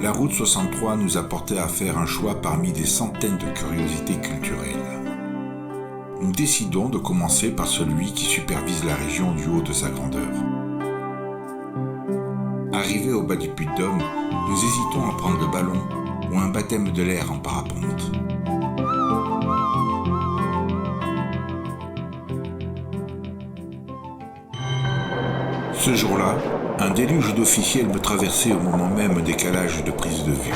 La route 63 nous a porté à faire un choix parmi des centaines de curiosités culturelles. Nous décidons de commencer par celui qui supervise la région du haut de sa grandeur. Arrivés au bas du Puy-de-Dôme, nous hésitons à prendre le ballon ou un baptême de l'air en parapente. Ce jour-là, un déluge d'officiels me traversait au moment même des calages de prise de vue.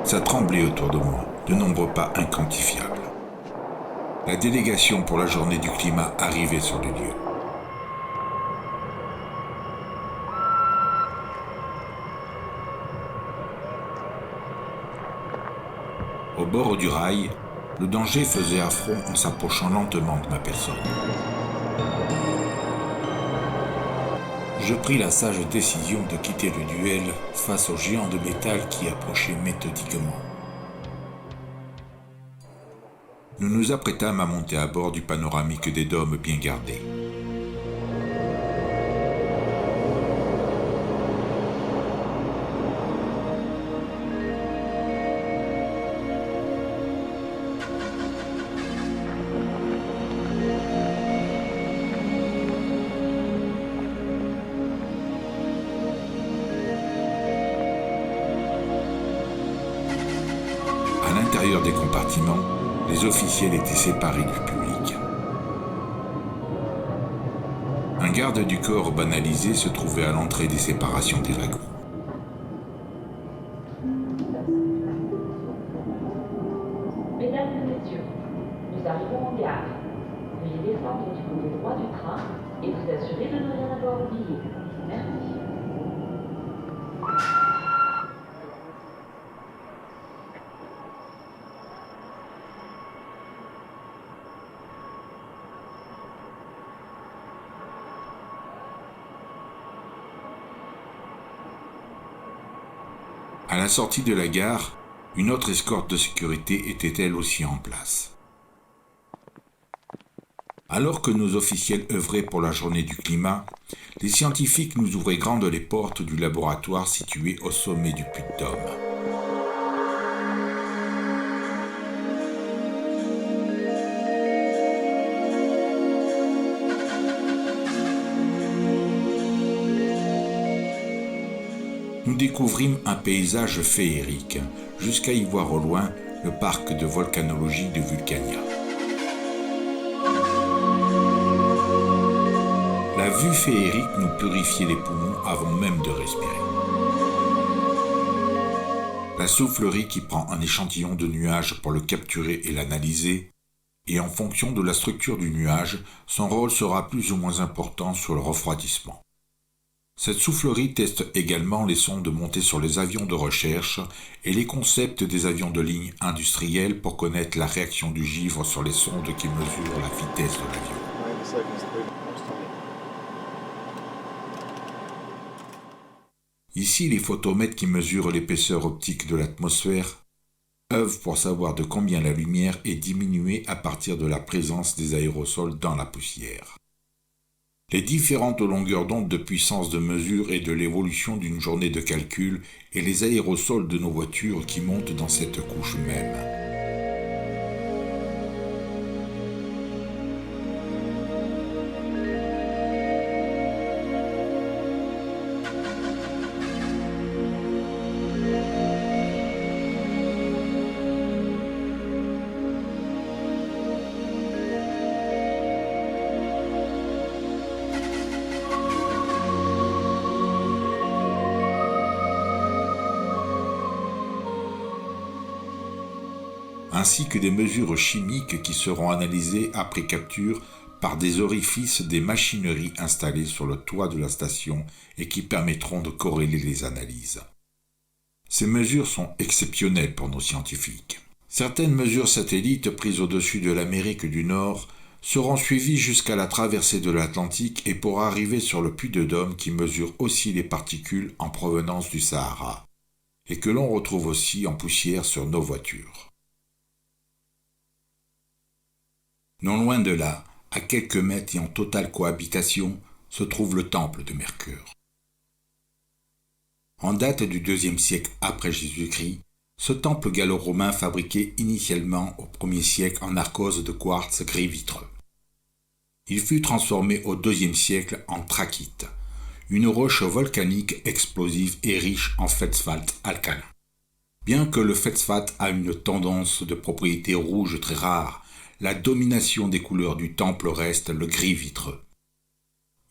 Ça tremblait autour de moi, de nombreux pas inquantifiables. La délégation pour la journée du climat arrivait sur le lieu. Au bord du rail, le danger faisait affront en s'approchant lentement de ma personne. Je pris la sage décision de quitter le duel face au géant de métal qui approchait méthodiquement. Nous nous apprêtâmes à monter à bord du panoramique des dômes bien gardés. À l'intérieur des compartiments, les officiels étaient séparés du public. Un garde du corps banalisé se trouvait à l'entrée des séparations des wagons. Mesdames et messieurs, nous arrivons en gare. Veuillez descendre du côté droit du train et vous assurer de ne rien avoir oublié. Merci. À la sortie de la gare, une autre escorte de sécurité était elle aussi en place. Alors que nos officiels œuvraient pour la journée du climat, les scientifiques nous ouvraient grandes les portes du laboratoire situé au sommet du Puy-de-Dôme. Nous découvrîmes un paysage féerique, jusqu'à y voir au loin le parc de volcanologie de Vulcania. La vue féerique nous purifiait les poumons avant même de respirer. La soufflerie qui prend un échantillon de nuage pour le capturer et l'analyser, et en fonction de la structure du nuage, son rôle sera plus ou moins important sur le refroidissement. Cette soufflerie teste également les sondes montées sur les avions de recherche et les concepts des avions de ligne industriels pour connaître la réaction du givre sur les sondes qui mesurent la vitesse de l'avion. Ici, les photomètres qui mesurent l'épaisseur optique de l'atmosphère œuvrent pour savoir de combien la lumière est diminuée à partir de la présence des aérosols dans la poussière. Les différentes longueurs d'onde de puissance de mesure et de l'évolution d'une journée de calcul et les aérosols de nos voitures qui montent dans cette couche même. Ainsi que des mesures chimiques qui seront analysées après capture par des orifices des machineries installées sur le toit de la station et qui permettront de corréler les analyses. Ces mesures sont exceptionnelles pour nos scientifiques. Certaines mesures satellites prises au-dessus de l'Amérique du Nord seront suivies jusqu'à la traversée de l'Atlantique et pour arriver sur le Puy-de-Dôme qui mesure aussi les particules en provenance du Sahara et que l'on retrouve aussi en poussière sur nos voitures. Non loin de là, à quelques mètres et en totale cohabitation, se trouve le temple de Mercure. En date du IIe siècle après Jésus-Christ, ce temple gallo-romain fabriqué initialement au 1er siècle en arkose de quartz gris vitreux. Il fut transformé au IIe siècle en trachyte, une roche volcanique explosive et riche en feldspath alcalin. Bien que le feldspath a une tendance de propriété rouge très rare, la domination des couleurs du temple reste le gris vitreux.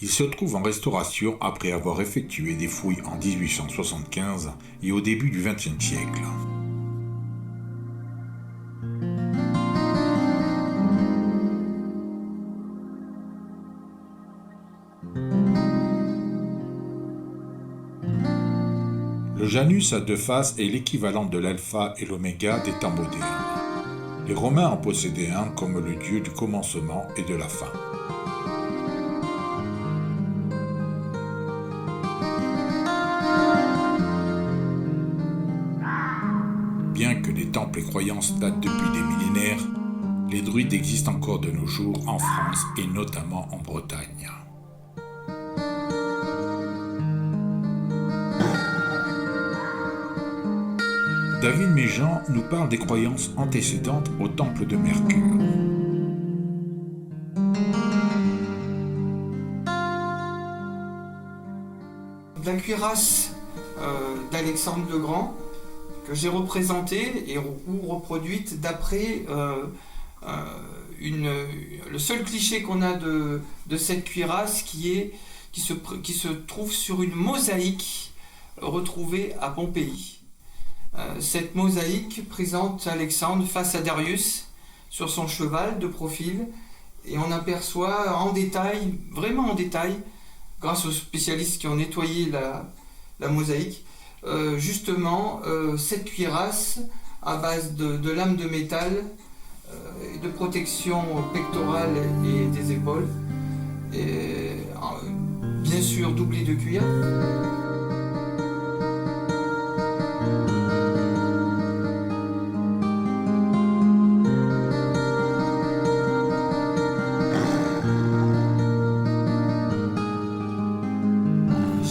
Il se trouve en restauration après avoir effectué des fouilles en 1875 et au début du XXe siècle. Le Janus à deux faces est l'équivalent de l'alpha et l'oméga des temps modernes. Les Romains en possédaient un comme le dieu du commencement et de la fin. Bien que les temples et croyances datent depuis des millénaires, les druides existent encore de nos jours en France et notamment en Bretagne. David Méjean nous parle des croyances antécédentes au temple de Mercure. La cuirasse d'Alexandre le Grand, que j'ai représentée et reproduite d'après le seul cliché qu'on a de cette cuirasse qui se trouve sur une mosaïque retrouvée à Pompéi. Cette mosaïque présente Alexandre face à Darius sur son cheval de profil et on aperçoit en détail, vraiment en détail, grâce aux spécialistes qui ont nettoyé la mosaïque, justement cette cuirasse à base de lames de métal et de protection pectorale et des épaules, et bien sûr doublée de cuir.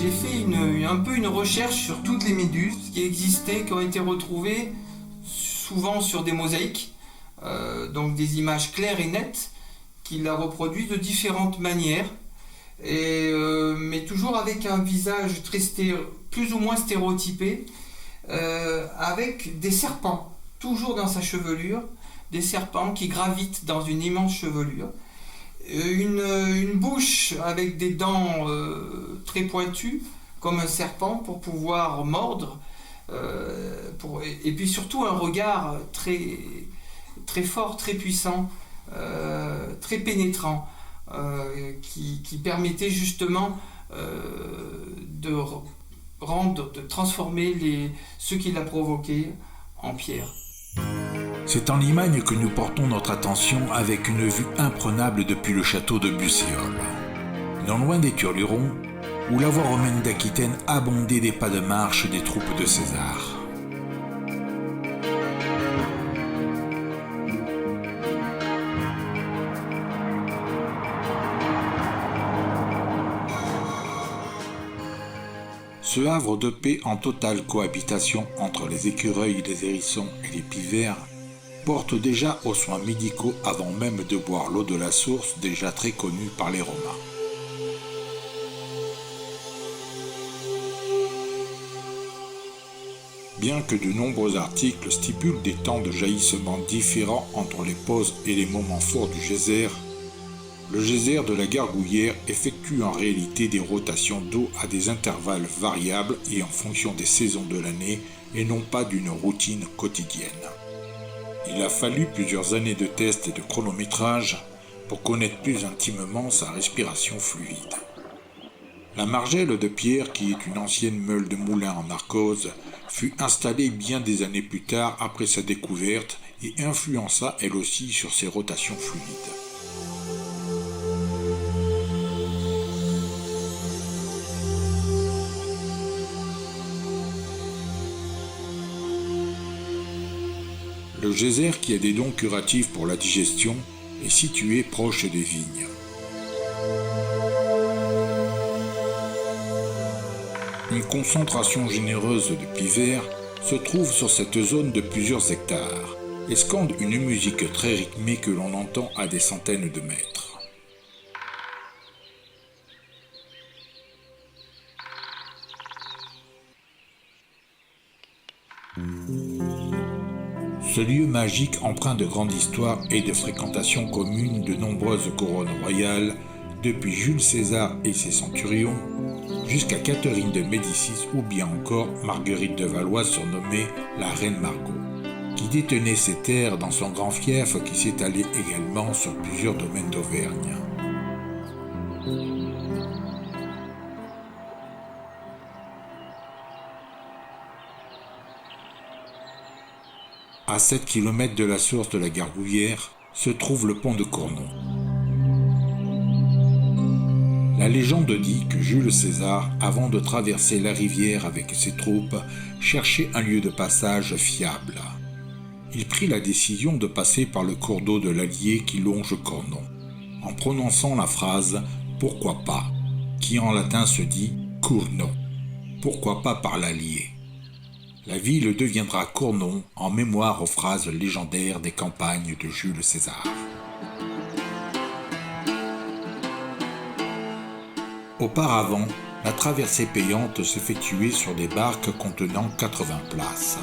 J'ai fait un peu une recherche sur toutes les méduses qui existaient, qui ont été retrouvées souvent sur des mosaïques, donc des images claires et nettes qui la reproduisent de différentes manières, mais toujours avec un visage plus ou moins stéréotypé, avec des serpents, toujours dans sa chevelure, des serpents qui gravitent dans une immense chevelure. Une bouche avec des dents très pointues, comme un serpent, pour pouvoir mordre, et puis surtout un regard très, très fort, très puissant, très pénétrant, qui permettait justement de transformer ceux qui l'a provoqué en pierre. C'est en Limagne que nous portons notre attention avec une vue imprenable depuis le château de Busséol. Non loin des Turlurons, où la voie romaine d'Aquitaine abondait des pas de marche des troupes de César. Ce havre de paix en totale cohabitation entre les écureuils, les hérissons et les pivers porte déjà aux soins médicaux avant même de boire l'eau de la source déjà très connue par les Romains. Bien que de nombreux articles stipulent des temps de jaillissement différents entre les pauses et les moments forts du geyser, le geyser de la Gargouillère effectue en réalité des rotations d'eau à des intervalles variables et en fonction des saisons de l'année et non pas d'une routine quotidienne. Il a fallu plusieurs années de tests et de chronométrage pour connaître plus intimement sa respiration fluide. La margelle de pierre, qui est une ancienne meule de moulin en arkose, fut installée bien des années plus tard après sa découverte et influença elle aussi sur ses rotations fluides. Le geyser, qui a des dons curatifs pour la digestion, est situé proche des vignes. Une concentration généreuse de pivers se trouve sur cette zone de plusieurs hectares et scande une musique très rythmée que l'on entend à des centaines de mètres. Ce lieu magique empreint de grande histoire et de fréquentation commune de nombreuses couronnes royales, depuis Jules César et ses centurions, jusqu'à Catherine de Médicis ou bien encore Marguerite de Valois surnommée la Reine Margot, qui détenait ses terres dans son grand fief qui s'étalait également sur plusieurs domaines d'Auvergne. À 7 km de la source de la Gargouillère se trouve le pont de Cournon. La légende dit que Jules César, avant de traverser la rivière avec ses troupes, cherchait un lieu de passage fiable. Il prit la décision de passer par le cours d'eau de l'Allier qui longe Cournon, en prononçant la phrase « Pourquoi pas ?», qui en latin se dit « Cournon », pourquoi pas par l'Allier. La ville deviendra Cournon en mémoire aux phrases légendaires des campagnes de Jules César. Auparavant, la traversée payante s'effectuait sur des barques contenant 80 places.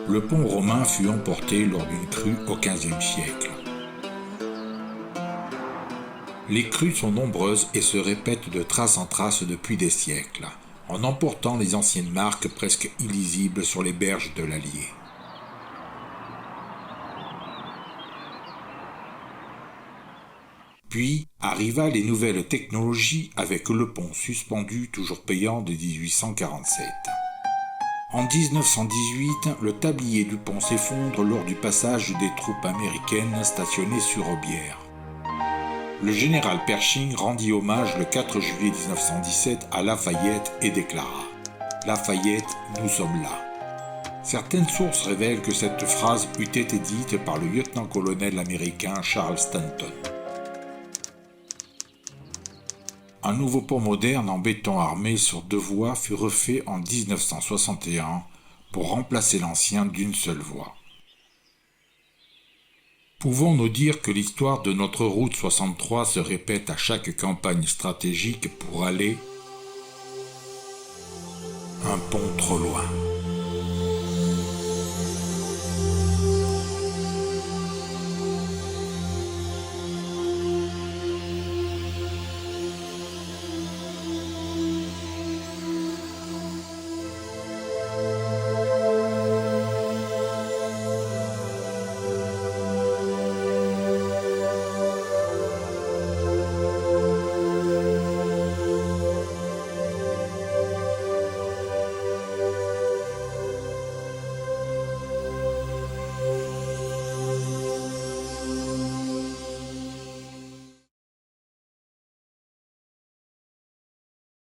Le pont romain fut emporté lors d'une crue au XVe siècle. Les crues sont nombreuses et se répètent de trace en trace depuis des siècles, en emportant les anciennes marques presque illisibles sur les berges de l'Allier. Puis arriva les nouvelles technologies avec le pont suspendu toujours payant de 1847. En 1918, le tablier du pont s'effondre lors du passage des troupes américaines stationnées sur Aubière. Le général Pershing rendit hommage le 4 juillet 1917 à Lafayette et déclara « Lafayette, nous sommes là ». Certaines sources révèlent que cette phrase eût été dite par le lieutenant-colonel américain Charles Stanton. Un nouveau pont moderne en béton armé sur 2 voies fut refait en 1961 pour remplacer l'ancien d'une seule voie. Pouvons-nous dire que l'histoire de notre route 63 se répète à chaque campagne stratégique pour aller un pont trop loin ?